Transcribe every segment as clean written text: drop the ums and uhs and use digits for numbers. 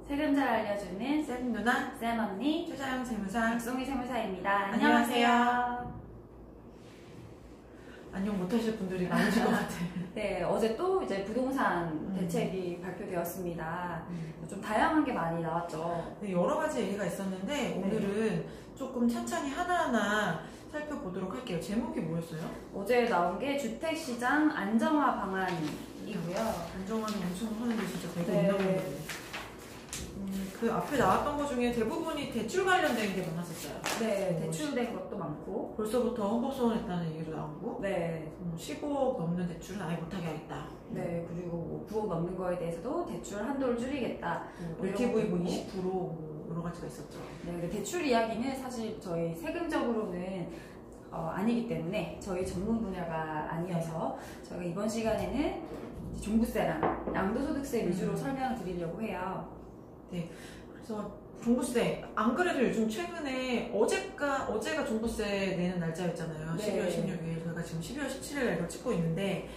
세금 잘 알려주는 쌤 누나, 쌤 언니, 최자영 세무사, 박송희 세무사입니다. 안녕하세요. 안녕 못하실 분들이 많으실 것 같아요. 네, 어제 또 이제 부동산 대책이 발표되었습니다. 좀 다양한 게 많이 나왔죠. 네, 여러 가지 얘기가 있었는데 오늘은 조금 천천히 하나하나 살펴보도록 할게요. 제목이 뭐였어요? 어제 나온 게 주택시장 안정화 방안이고요. 안정화는 엄청 하는데 진짜 되게 네. 있나보네. 그 앞에 나왔던 것 중에 대부분이 대출 관련된 게 많았었어요. 네, 대출된 것도 많고. 벌써부터 헌법소원했다는 얘기도 나오고, 네, 15억 넘는 대출은 아예 못하게 하겠다. 네, 그리고 뭐 9억 넘는 거에 대해서도 대출 한도를 줄이겠다. LTV 뭐 20% 여러 가지가 있었죠. 네, 근데 대출 이야기는 사실 저희 세금적으로는 아니기 때문에 저희 전문 분야가 아니어서 저희가 이번 시간에는 이제 종부세랑 양도소득세 위주로 설명을 드리려고 해요. 네, 그래서 종부세 안 그래도 요즘 최근에 어제가 종부세 내는 날짜였잖아요. 네. 12월 16일 저희가 지금 12월 17일 날 이걸 찍고 있는데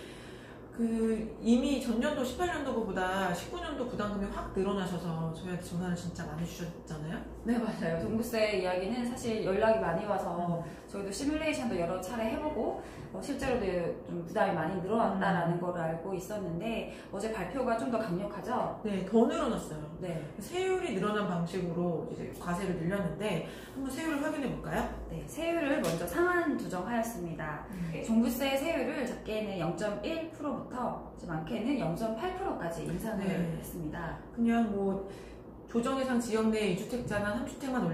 이미 전년도 18년도보다 19년도 부담금이 확 늘어나셔서 저희한테 전화를 진짜 많이 주셨잖아요. 네, 맞아요. 종부세 이야기는 사실 연락이 많이 와서 저희도 시뮬레이션도 여러 차례 해보고 실제로도 좀 부담이 많이 늘어났다라는 걸 알고 있었는데 어제 발표가 좀 더 강력하죠? 네, 더 늘어났어요. 네. 세율이 늘어난 방식으로 이제 과세를 늘렸는데 한번 세율을 확인해 볼까요? 네, 세율을 먼저 상한 조정하였습니다. 종부세 세율을 작게는 0.1%부터 많게는 0.8%까지 인상을 네. 했습니다. 그냥 뭐 조정 예상 지역 내 2주택자나 3주택자만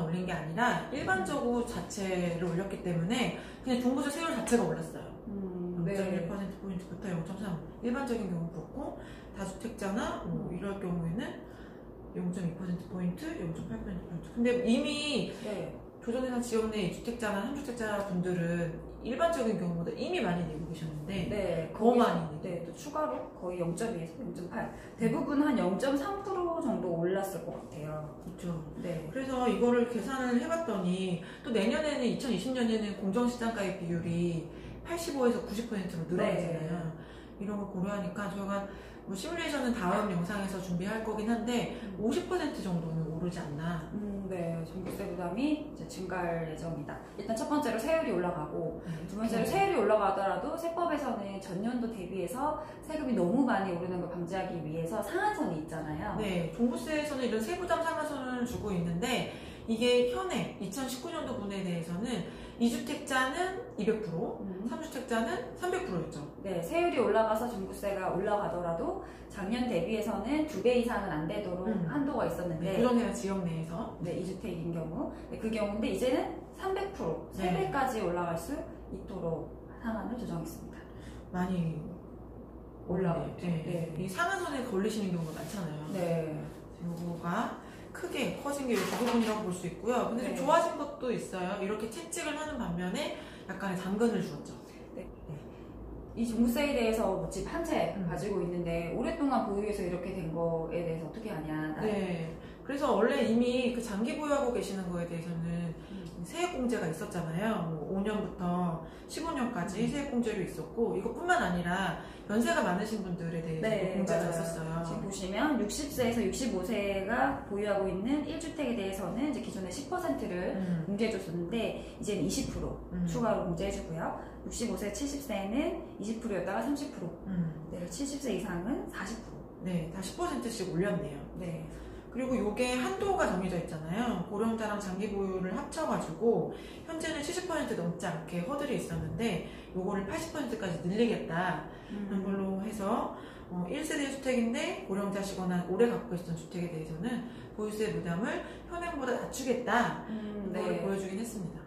올린 게 아니라 일반적으로 자체를 올렸기 때문에 그냥 종부세 세율 자체가 올랐어요. 0.1%포인트부터 0.3 일반적인 경우 그렇고 다주택자나 이럴 경우에는 0.2%포인트, 0.8%포인트. 근데 이미 조정 예상 지역 내 2주택자나 3주택자 분들은 일반적인 경우보다 이미 많이 내고 계셨는데 더 많이 내고. 네, 또 추가로 거의 0.2에서 0.8 대부분 한 0.3% 정도 올랐을 것 같아요. 그렇죠. 네. 그래서 이거를 계산을 해봤더니 또 내년에는 2020년에는 공정시장가액 비율이 85에서 90%로 늘어나잖아요. 이런 걸 고려하니까 저희가 뭐 시뮬레이션은 다음 영상에서 준비할 거긴 한데 50% 정도는 오르지 않나. 네, 종부세 부담이 이제 증가할 예정이다. 일단 첫 번째로 세율이 올라가고 두 번째로 세율이 올라가더라도 세법에서는 전년도 대비해서 세금이 너무 많이 오르는 걸 방지하기 위해서 상한선이 있잖아요. 네, 종부세에서는 이런 세부담 상한선을 주고 있는데 이게 현행 2019년도 분에 대해서는 2주택자는 200%, 3주택자는 300%였죠. 네, 세율이 올라가서 종부세가 올라가더라도 작년 대비해서는 2배 이상은 안 되도록 한도가 있었는데 조정해야 지역 내에서 2주택인 경우 그 경우인데 이제는 300% 3배까지 올라갈 수 있도록 상한을 조정했습니다. 많이 올라갔죠. 네. 이 상한선에 걸리시는 경우가 많잖아요. 네. 요거가 크게 커진 게 이 부분이라고 볼 수 있고요. 근데 좀 좋아진 것도 있어요. 이렇게 채찍을 하는 반면에 약간의 당근을 주었죠. 이 종부세에 대해서 뭐 집 한 채 가지고 있는데 오랫동안 보유해서 이렇게 된 거에 대해서 어떻게 하냐. 네. 그래서 원래 이미 그 장기 보유하고 계시는 거에 대해서는 세액공제가 있었잖아요. 뭐 5년부터 15년까지 세액공제로 있었고 이것뿐만 아니라 연세가 많으신 분들에 대해서 공제가 있었어요. 지금 보시면 60세에서 65세가 보유하고 있는 1주택에 대해서는 이제 기존에 10%를 공제해줬었는데 이제는 20% 추가로 공제해주고요. 65세, 70세는 20%였다가 30%, 네, 70세 이상은 40%. 네, 다 10%씩 올렸네요. 네. 그리고 이게 한도가 정해져 있잖아요. 고령자랑 장기 보유를 합쳐가지고 현재는 70% 넘지 않게 허들이 있었는데 요거를 80%까지 늘리겠다는 걸로 해서 1세대 주택인데 고령자시거나 오래 갖고 있었던 주택에 대해서는 보유세 부담을 현행보다 낮추겠다는 걸 보여주긴 했습니다.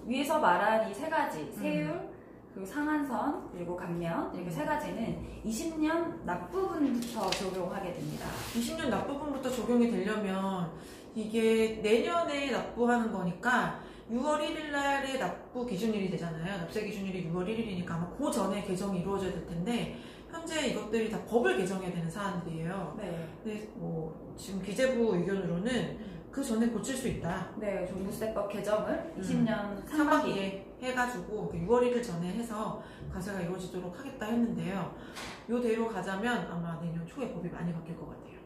위에서 말한 이 세 가지 세율, 그리고 상한선, 그리고 감면 이렇게 세 가지는 20년 납부분부터 적용하게 됩니다. 20년 납부분부터 적용이 되려면 이게 내년에 납부하는 거니까 6월 1일 날에 납부 기준일이 되잖아요. 납세 기준일이 6월 1일이니까 아마 그 전에 개정이 이루어져야 될 텐데 현재 이것들이 다 법을 개정해야 되는 사안들이에요. 근데 뭐 지금 기재부 의견으로는 그 전에 고칠 수 있다. 네, 종부세법 개정을 20년 상반기에 해가지고 6월 1일 전에 해서 과세가 이루어지도록 하겠다 했는데요. 이대로 가자면 아마 내년 초에 법이 많이 바뀔 것 같아요.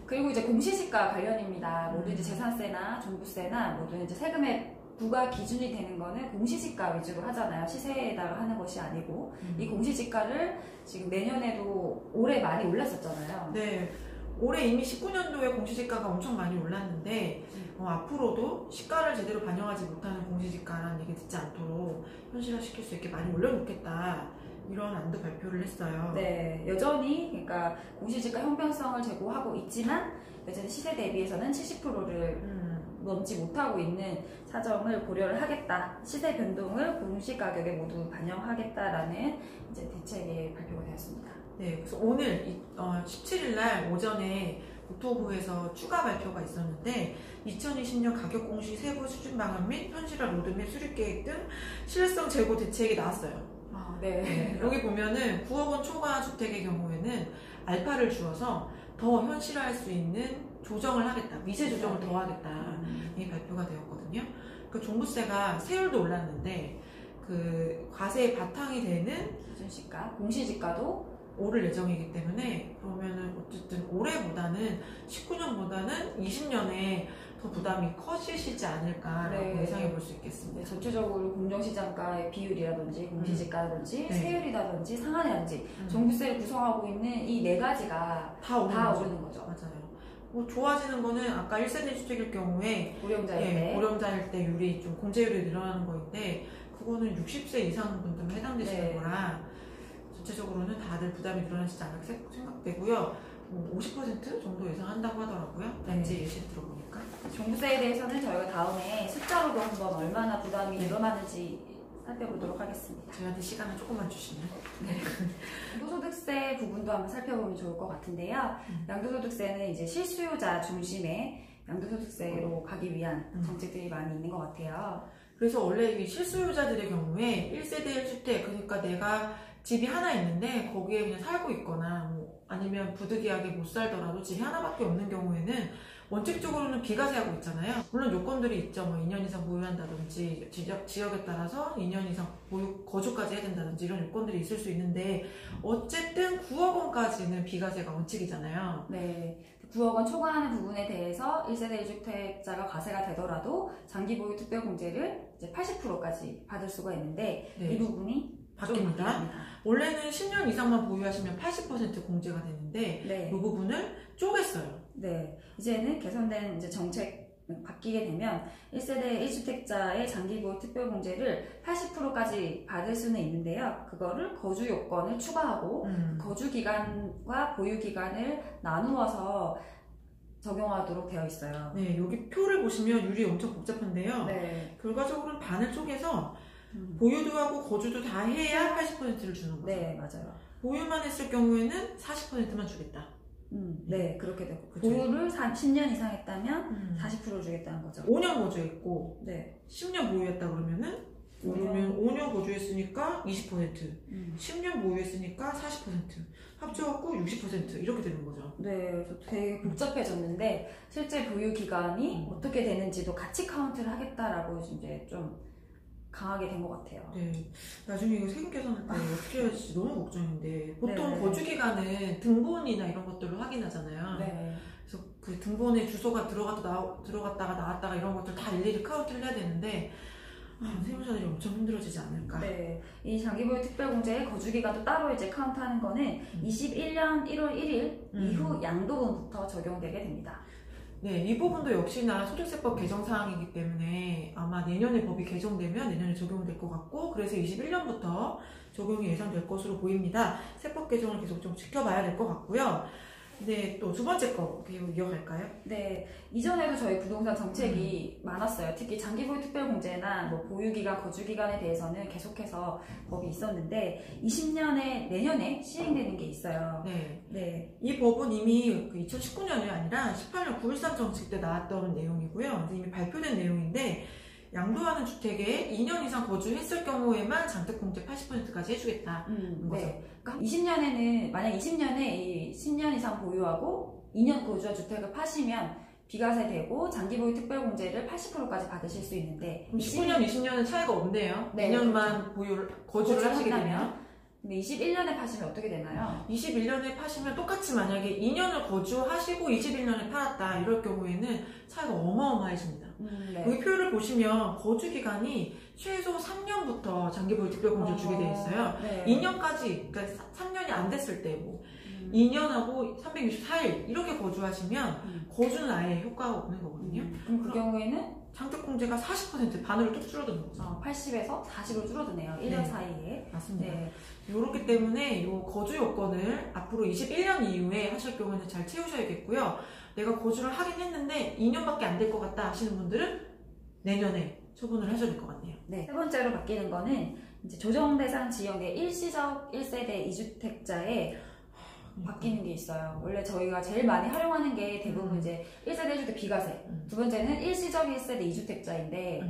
그리고 이제 공시지가 관련입니다. 모든 이제 재산세나 종부세나 모든 이제 세금의 부과 기준이 되는 거는 공시지가 위주로 하잖아요. 시세에다가 하는 것이 아니고 이 공시지가를 지금 내년에도 올해 많이 올랐었잖아요. 네. 올해 이미 19년도에 공시지가가 엄청 많이 올랐는데 앞으로도 시가를 제대로 반영하지 못하는 공시지가라는 얘기 듣지 않도록 현실화시킬 수 있게 많이 올려놓겠다. 이런 안도 발표를 했어요. 네, 여전히 그러니까 공시지가 형평성을 제고하고 있지만 여전히 시세 대비해서는 70%를 넘지 못하고 있는 사정을 고려를 하겠다. 시세 변동을 공시 가격에 모두 반영하겠다라는 이제 대책이 발표가 되었습니다. 네, 그래서 오늘 17일 날 오전에 국토부에서 추가 발표가 있었는데 2020년 가격 공시 세부 수준 방안 및 현실화 로드맵 수립 계획 등 실효성 제고 대책이 나왔어요. 네. 네, 여기 보면은 9억 원 초과 주택의 경우에는 알파를 주어서 더 현실화할 수 있는 조정을 하겠다. 미세 조정을 더 하겠다. 이 발표가 되었거든요. 그 종부세가 세율도 올랐는데 그 과세의 바탕이 되는 기준시가, 공시지가도 오를 예정이기 때문에 그러면은 어쨌든 올해보다는 19년보다는 20년에 더 부담이 커지시지 않을까라고 예상해 볼 수 있겠습니다. 네, 전체적으로 공정시장가의 비율이라든지 공시지가라든지 네. 세율이라든지 상한이라든지 종부세를 구성하고 있는 이 네 가지가 다 오르는 거죠. 맞아요. 뭐 좋아지는 거는 아까 1세대 주택일 경우에 고령자일 때 율이 좀 공제율이 늘어나는 거인데 그거는 60세 이상 분들만 해당되시는 거라 전체적으로는 다들 부담이 늘어나시지 않을까 생각되고요. 뭐 50% 정도 예상한다고 하더라고요. 단지 예시 들어보니까. 종부세에 대해서는 저희가 다음에 숫자로도 한번 얼마나 부담이 늘어나는지 살펴보도록 하겠습니다. 저희한테 시간을 조금만 주시면. 네. 양도소득세 부분도 한번 살펴보면 좋을 것 같은데요. 양도소득세는 이제 실수요자 중심의 양도소득세로 가기 위한 정책들이 많이 있는 것 같아요. 그래서 원래 이 실수요자들의 경우에 1세대 1주택, 그러니까 내가 집이 하나 있는데 거기에 그냥 살고 있거나 뭐 아니면 부득이하게 못 살더라도 집이 하나밖에 없는 경우에는 원칙적으로는 비과세하고 있잖아요. 물론 요건들이 있죠. 뭐 2년 이상 보유한다든지 지역에 따라서 2년 이상 거주까지 해야 된다든지 이런 요건들이 있을 수 있는데 어쨌든 9억 원까지는 비과세가 원칙이잖아요. 네. 9억 원 초과하는 부분에 대해서 1세대 1주택자가 과세가 되더라도 장기 보유 특별 공제를 이제 80%까지 받을 수가 있는데 이 부분이 바뀝니다. 원래는 10년 이상만 보유하시면 80% 공제가 되는데 이 부분을 쪼갰어요. 네. 이제는 개선된 이제 정책 바뀌게 되면 1세대 1주택자의 장기 보유 특별 공제를 80%까지 받을 수는 있는데요. 그거를 거주 요건을 추가하고 거주 기간과 보유 기간을 나누어서 적용하도록 되어 있어요. 네, 여기 표를 보시면 율이 엄청 복잡한데요. 네. 결과적으로는 반을 쪼개서 보유도 하고 거주도 다 해야 80%를 주는 거죠. 네, 맞아요. 보유만 했을 경우에는 40%만 주겠다. 네, 그렇게 되고 그쵸? 보유를 10년 이상 했다면 40%를 주겠다는 거죠. 5년 거주했고 네. 10년 보유했다 그러면은 5년 거주했으니까 20%, 10년 보유했으니까 40%, 합쳐갖고 60% 이렇게 되는 거죠. 네, 그래서 되게 복잡해졌는데 실제 보유 기간이 어떻게 되는지도 같이 카운트를 하겠다라고 이제 좀 강하게 된 것 같아요. 네, 나중에 이거 세금 계산할 때 어떻게 해야 할지 너무 걱정인데 보통 거주 기간은 등본이나 이런 것들로 확인하잖아요. 네. 그래서 그 등본에 주소가 들어갔다가 나왔다가 이런 것들 다 일일이 카운트를 해야 되는데 세무사들이 엄청 힘들어지지 않을까. 네, 이 장기보유 특별공제의 거주기간도 따로 이제 카운트하는 거는 21년 1월 1일 이후 양도분부터 적용되게 됩니다. 네, 이 부분도 역시나 소득세법 개정 사항이기 때문에 아마 내년에 법이 개정되면 내년에 적용될 것 같고 그래서 21년부터 적용이 예상될 것으로 보입니다. 세법 개정을 계속 좀 지켜봐야 될 것 같고요. 네, 또 두 번째 거 이어갈까요? 네, 이전에도 저희 부동산 정책이 많았어요. 특히 장기보유 특별공제나 뭐 보유기간, 거주기간에 대해서는 계속해서 법이 있었는데 20년에 내년에 시행되는 게 있어요. 네, 네. 이 법은 이미 2019년이 아니라 18년 9.13 정책 때 나왔던 내용이고요. 이미 발표된 내용인데 양도하는 주택에 2년 이상 거주했을 경우에만 장특공제 80%까지 해주겠다는 거죠. 네. 그러니까 20년에는 만약 20년에 이 10년 이상 보유하고 2년 거주한 주택을 파시면 비과세되고 장기보유 특별공제를 80%까지 받으실 수 있는데 19년, 20년은 차이가 없네요. 네, 2년만 거주를 하시게 되면 근데 21년에 파시면 어떻게 되나요? 21년에 파시면 똑같이 만약에 2년을 거주하시고 21년에 팔았다 이럴 경우에는 차이가 어마어마해집니다. 네. 여기 표를 보시면 거주 기간이 최소 3년부터 장기보유 특별공제를 주게 되어 있어요. 네. 2년까지, 그러니까 3년이 안 됐을 때 뭐 2년하고 364일 이렇게 거주하시면 거주는 아예 효과가 없는 거거든요. 그럼 그 경우에는 장특공제가 40% 반으로 뚝 줄어드는 거죠. 80에서 40으로 줄어드네요. 1년 네. 사이에. 맞습니다. 네. 이렇기 때문에 이 거주 요건을 앞으로 21년 이후에 하실 경우에는 잘 채우셔야겠고요. 내가 거주를 하긴 했는데 2년밖에 안 될 것 같다 하시는 분들은 내년에 처분을 하셔야 될 것 같네요. 네. 세 번째로 바뀌는 거는 이제 조정 대상 지역의 일시적 1세대 2주택자에 바뀌는 게 있어요. 원래 저희가 제일 많이 활용하는 게 대부분 이제 1세대 1주택 비과세. 두 번째는 일시적 1세대 2주택자인데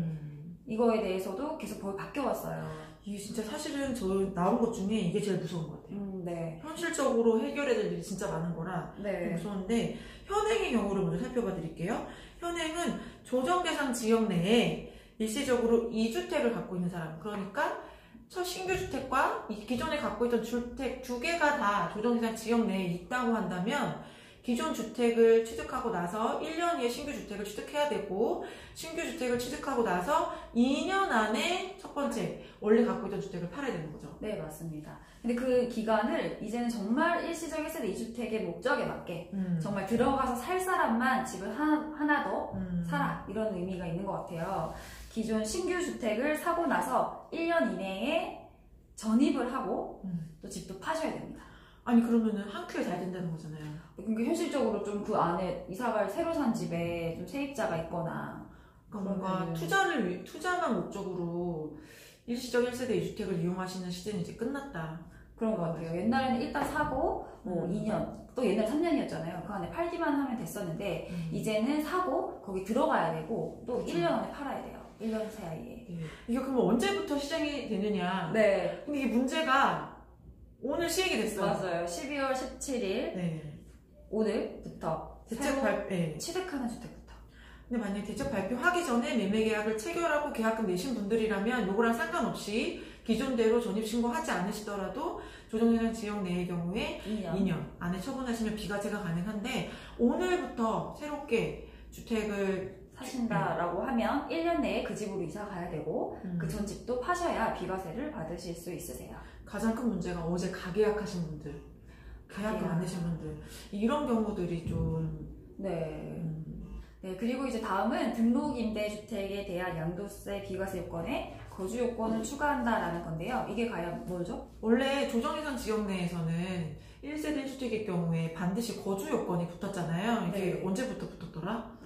이거에 대해서도 계속 법이 바뀌어 왔어요. 이게 진짜 사실은 저 나온 것 중에 이게 제일 무서운 것 같아요. 네. 현실적으로 해결해야 될 일이 진짜 많은 거라 네. 무서운데 현행의 경우를 먼저 살펴봐 드릴게요. 현행은 조정 대상 지역 내에 일시적으로 2주택을 갖고 있는 사람, 그러니까 첫 신규 주택과 기존에 갖고 있던 주택 두 개가 다 조정 대상 지역 내에 있다고 한다면 기존 주택을 취득하고 나서 1년 이에 신규 주택을 취득해야 되고 신규 주택을 취득하고 나서 2년 안에 첫 번째 원래 갖고 있던 주택을 팔아야 되는 거죠. 네, 맞습니다. 근데 그 기간을 이제는 정말 일시적 1세대 2주택의 목적에 맞게 정말 들어가서 살 사람만 집을 하나 더 사라 이런 의미가 있는 것 같아요. 기존 신규 주택을 사고 나서 1년 이내에 전입을 하고 또 집도 파셔야 됩니다. 아니 그러면은 한 큐에 잘 된다는 거잖아요. 그러니까 현실적으로 좀 그 안에 이사갈 새로 산 집에 좀 세입자가 있거나 그러니까 뭔가 투자만 목적으로 일시적 1세대 2주택을 이용하시는 시대는 이제 끝났다. 그런 것 같아요. 옛날에는 일단 사고 뭐 2년 또 옛날 3년이었잖아요. 그 안에 팔기만 하면 됐었는데 이제는 사고 거기 들어가야 되고 또 그쵸. 1년 안에 팔아야 돼요. 1년 사이에. 네. 이게 그러면 언제부터 시작이 되느냐? 네. 근데 이게 문제가 오늘 시행이 됐어요. 맞아요. 12월 17일 네. 오늘부터 대책 발표. 네. 취득하는 주택부터. 근데 만약에 대책 발표하기 전에 매매 계약을 체결하고 계약금 내신 분들이라면 요거랑 상관없이 기존대로 전입신고하지 않으시더라도 조정대상 지역 내의 경우에 2년 안에 처분하시면 비과세가 가능한데 오늘부터 새롭게 주택을 사신다라고 하면 1년 내에 그 집으로 이사 가야 되고 그 전 집도 파셔야 비과세를 받으실 수 있으세요. 가장 큰 문제가 어제 가계약하신 분들, 계약금 안 내신 분들 이런 경우들이 좀 네. 네, 그리고 이제 다음은 등록임대주택에 대한 양도세 비과세 요건에 거주 요건을 추가한다라는 건데요. 이게 과연 뭐죠? 원래 조정예산 지역 내에서는 1세대 1주택의 경우에 반드시 거주 요건이 붙었잖아요. 이게 네. 언제부터 붙었더라?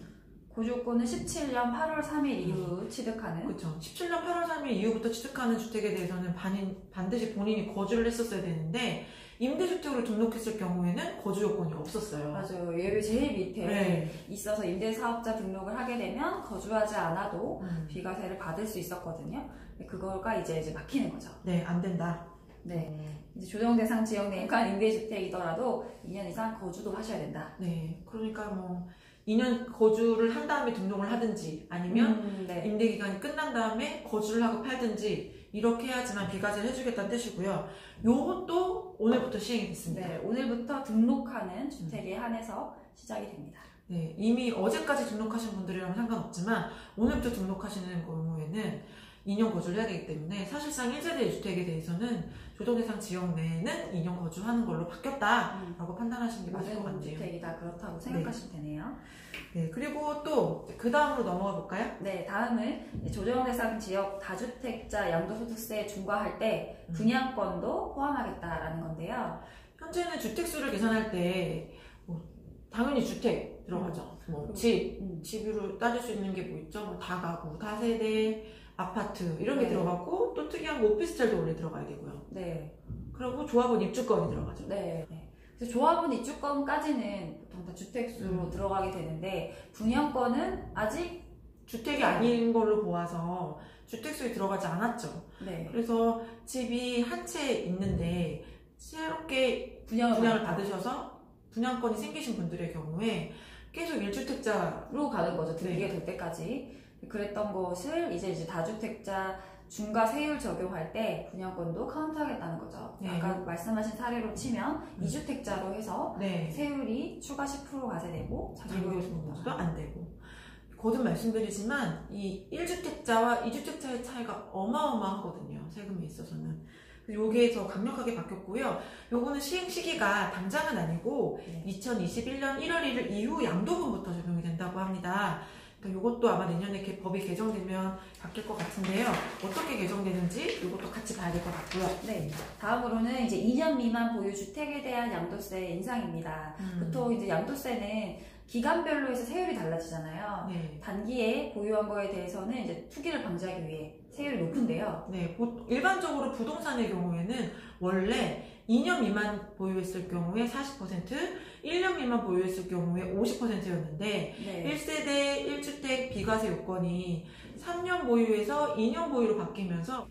거주 요건은 17년 8월 3일 이후 취득하는. 그렇죠. 17년 8월 3일 이후부터 취득하는 주택에 대해서는 반드시 본인이 거주를 했었어야 되는데 임대주택으로 등록했을 경우에는 거주 요건이 없었어요. 맞아요. 얘를 제일 밑에 네. 있어서 임대사업자 등록을 하게 되면 거주하지 않아도 비과세를 받을 수 있었거든요. 그거가 이제 막히는 거죠. 네, 안 된다. 네. 이제 조정대상 지역 내에 임대주택이더라도 2년 이상 거주도 하셔야 된다. 네. 그러니까 뭐 2년 거주를 한 다음에 등록을 하든지 아니면 네. 임대기간이 끝난 다음에 거주를 하고 팔든지 이렇게 해야지만 비과세를 해주겠다는 뜻이고요. 요것도 오늘부터 시행이 됐습니다. 네, 오늘부터 등록하는 주택에 한해서 시작이 됩니다. 네, 이미 어제까지 등록하신 분들이라면 상관없지만 오늘부터 등록하시는 경우에는 2년 거주를 해야 되기 때문에 사실상 1세대 1주택에 대해서는 조정대상 지역 내에는 2년 거주하는 걸로 바뀌었다라고 판단하시는 게 맞을 것 모든 같네요. 주택이 다 그렇다고 생각하시면 되네요. 네, 그리고 또 그 다음으로 넘어가 볼까요? 네, 다음은 조정대상 지역 다주택자 양도소득세 중과할 때 분양권도 포함하겠다라는 건데요. 현재는 주택수를 계산할 때 당연히 주택 들어가죠. 뭐 집으로 따질 수 있는 게 뭐 있죠? 뭐 다가구, 다세대, 아파트 이런 게 들어가고 또 특이한 거 오피스텔도 원래 들어가야 되고요. 네. 그리고 조합원 입주권이 들어가죠. 네. 그래서 조합원 입주권까지는 보통 다 주택수로 들어가게 되는데 분양권은 아직 주택이 아닌 걸로 보아서 주택수에 들어가지 않았죠. 네. 그래서 집이 한 채 있는데 새롭게 분양을 받으셔서 분양권이 생기신 분들의 경우에 계속 1주택자로 가는 거죠. 등기가 될 때까지. 그랬던 것을 이제 다주택자 중과 세율 적용할 때 분양권도 카운트하겠다는 거죠. 네. 아까 말씀하신 사례로 치면 2주택자로 해서 네. 세율이 추가 10% 과세되고 장기보유도 안 되고. 거듭 말씀드리지만 이 1주택자와 2주택자의 차이가 어마어마하거든요. 세금에 있어서는. 요게 더 강력하게 바뀌었고요. 요거는 시행 시기가 당장은 아니고 2021년 1월 1일 이후 양도분부터 적용이 된다고 합니다. 요것도 아마 내년에 법이 개정되면 바뀔 것 같은데요. 어떻게 개정되는지 요것도 같이 봐야 될 것 같고요. 네. 다음으로는 이제 2년 미만 보유 주택에 대한 양도세 인상입니다. 보통 이제 양도세는 기간별로 해서 세율이 달라지잖아요. 네. 단기에 보유한 거에 대해서는 이제 투기를 방지하기 위해 세율이 높은데요. 네. 일반적으로 부동산의 경우에는 원래 2년 미만 보유했을 경우에 40%, 1년 미만 보유했을 경우에 50%였는데 네. 1세대 1주택 비과세 요건이 3년 보유에서 2년 보유로 바뀌면서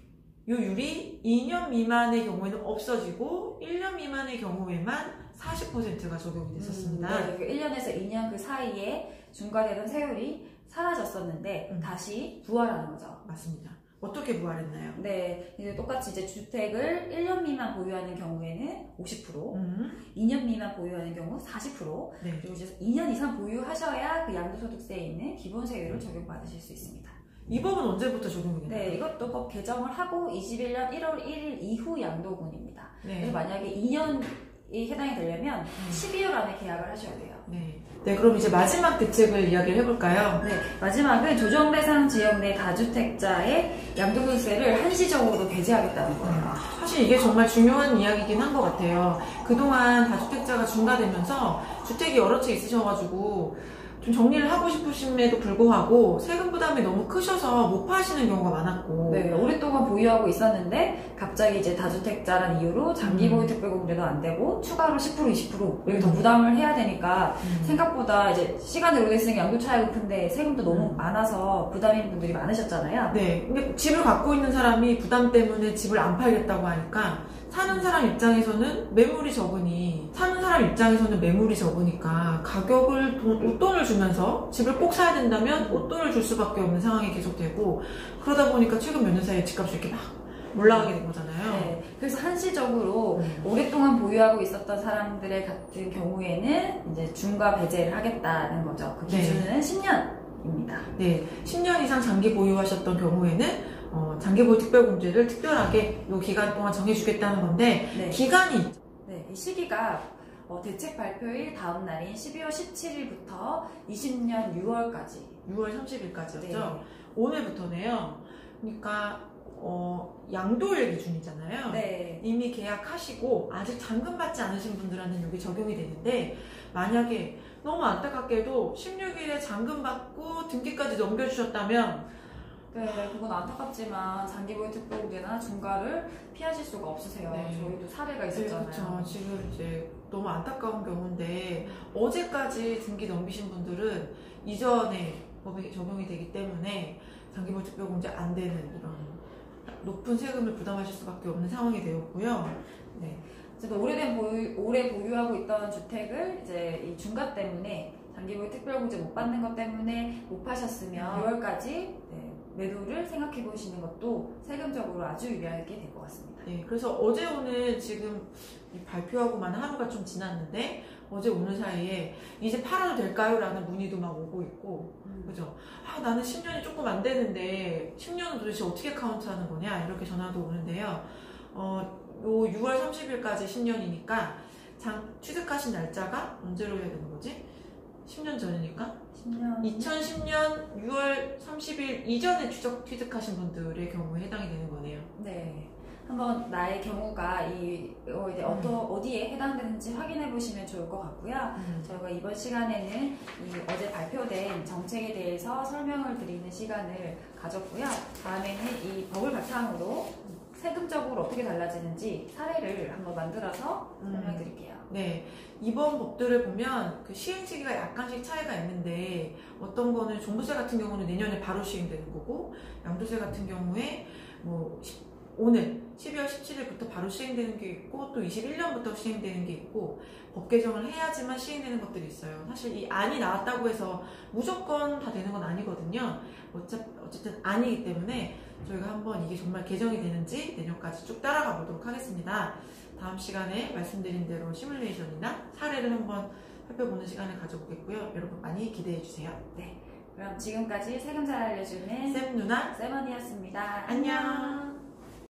이 율이 2년 미만의 경우에는 없어지고 1년 미만의 경우에만 40%가 적용이 됐었습니다. 네, 1년에서 2년 그 사이에 중과되던 세율이 사라졌었는데 다시 부활하는 거죠. 맞습니다. 어떻게 부활했나요? 네, 이제 똑같이 이제 주택을 1년 미만 보유하는 경우에는 50%, 2년 미만 보유하는 경우 40%, 네. 그리고 이제 2년 이상 보유하셔야 그 양도소득세에 있는 기본세율을 적용받으실 수 있습니다. 이 법은 언제부터 적용이 되나요? 네, 이것도 법 개정을 하고 21년 1월 1일 이후 양도분입니다. 네. 그래서 만약에 2년이 해당이 되려면 12월 안에 계약을 하셔야 돼요. 네. 네, 그럼 이제 마지막 대책을 이야기를 해볼까요? 네, 마지막은 조정 대상 지역 내 다주택자의 양도소득세를 한시적으로 배제하겠다는 거예요. 사실 이게 정말 중요한 이야기이긴 한 것 같아요. 그동안 다주택자가 중과되면서 주택이 여러 채 있으셔가지고 좀 정리를 하고 싶으심에도 불구하고 세금 부담이 너무 크셔서 못 파시는 경우가 많았고. 네, 오랫동안 보유하고 있었는데 갑자기 이제 다주택자라는 이유로 장기 보유 특별공제도 안 되고 추가로 10% 20% 이렇게 더 부담을 해야 되니까 생각보다 이제 시간이 오래됐으니까 양도 차이가 큰데 세금도 너무 많아서 부담인 분들이 많으셨잖아요. 네, 근데 집을 갖고 있는 사람이 부담 때문에 집을 안 팔겠다고 하니까 사는 사람 입장에서는 매물이 적으니까 가격을 웃돈을 주면서 집을 꼭 사야 된다면 웃돈을 줄 수밖에 없는 상황이 계속되고 그러다 보니까 최근 몇 년 사이에 집값이 이렇게 막 올라가게 된 거잖아요. 네, 그래서 한시적으로 오랫동안 보유하고 있었던 사람들의 같은 경우에는 이제 중과 배제를 하겠다는 거죠. 그 기준은 10년입니다. 네, 10년 이상 장기 보유하셨던 경우에는 장기보유 특별공제를 특별하게 이 기간 동안 정해주겠다는 건데 네. 기간이 있죠. 네, 이 시기가 대책 발표일 다음 날인 12월 17일부터 20년 6월까지 6월 30일까지였죠. 네. 오늘부터네요. 그러니까 양도일 기준이잖아요. 네. 이미 계약하시고 아직 잔금 받지 않으신 분들한테는 이게 적용이 되는데 만약에 너무 안타깝게도 16일에 잔금 받고 등기까지 넘겨주셨다면 네, 그건 안타깝지만 장기보유 특별공제나 중과를 피하실 수가 없으세요. 네. 저희도 사례가 있었잖아요. 네, 그렇죠. 지금 이제 너무 안타까운 경우인데 어제까지 등기 넘기신 분들은 이전에 법이 적용이 되기 때문에 장기보유 특별공제 안 되는 이런 높은 세금을 부담하실 수밖에 없는 상황이 되었고요. 네. 오래 보유하고 있던 주택을 이제 이 중과 때문에 장기보유 특별공제 못 받는 것 때문에 못 파셨으면 6월까지 매도를 생각해 보시는 것도 세금적으로 아주 유리하게 될 것 같습니다. 네, 그래서 어제 오늘 지금 발표하고만 하루가 좀 지났는데 어제 오늘 사이에 이제 팔아도 될까요? 라는 문의도 막 오고 있고 그죠? 나는 10년이 조금 안 되는데 10년은 도대체 어떻게 카운트하는 거냐 이렇게 전화도 오는데요. 요 6월 30일까지 10년이니까 취득하신 날짜가 언제로 해야 되는 거지? 10년 전이니까 2010년 6월 30일 이전에 취득하신 분들의 경우에 해당이 되는 거네요. 네. 한번 나의 경우가 이제 어디에 해당되는지 확인해 보시면 좋을 것 같고요. 저희가 이번 시간에는 어제 발표된 정책에 대해서 설명을 드리는 시간을 가졌고요. 다음에는 이 법을 바탕으로 세금적으로 어떻게 달라지는지 사례를 한번 만들어서 설명드릴게요. 네, 이번 법들을 보면 그 시행 시기가 약간씩 차이가 있는데 어떤 거는 종부세 같은 경우는 내년에 바로 시행되는 거고 양도세 같은 경우에 뭐 오늘 12월 17일부터 바로 시행되는 게 있고 또 21년부터 시행되는 게 있고 법 개정을 해야지만 시행되는 것들이 있어요. 사실 이 안이 나왔다고 해서 무조건 다 되는 건 아니거든요. 어쨌든 안이기 때문에 저희가 한번 이게 정말 개정이 되는지 내년까지 쭉 따라가 보도록 하겠습니다. 다음 시간에 말씀드린 대로 시뮬레이션이나 사례를 한번 살펴보는 시간을 가져보겠고요. 여러분 많이 기대해 주세요. 네, 그럼 지금까지 세금 잘 알려주는 쌤 누나 쌤언니였습니다. 안녕.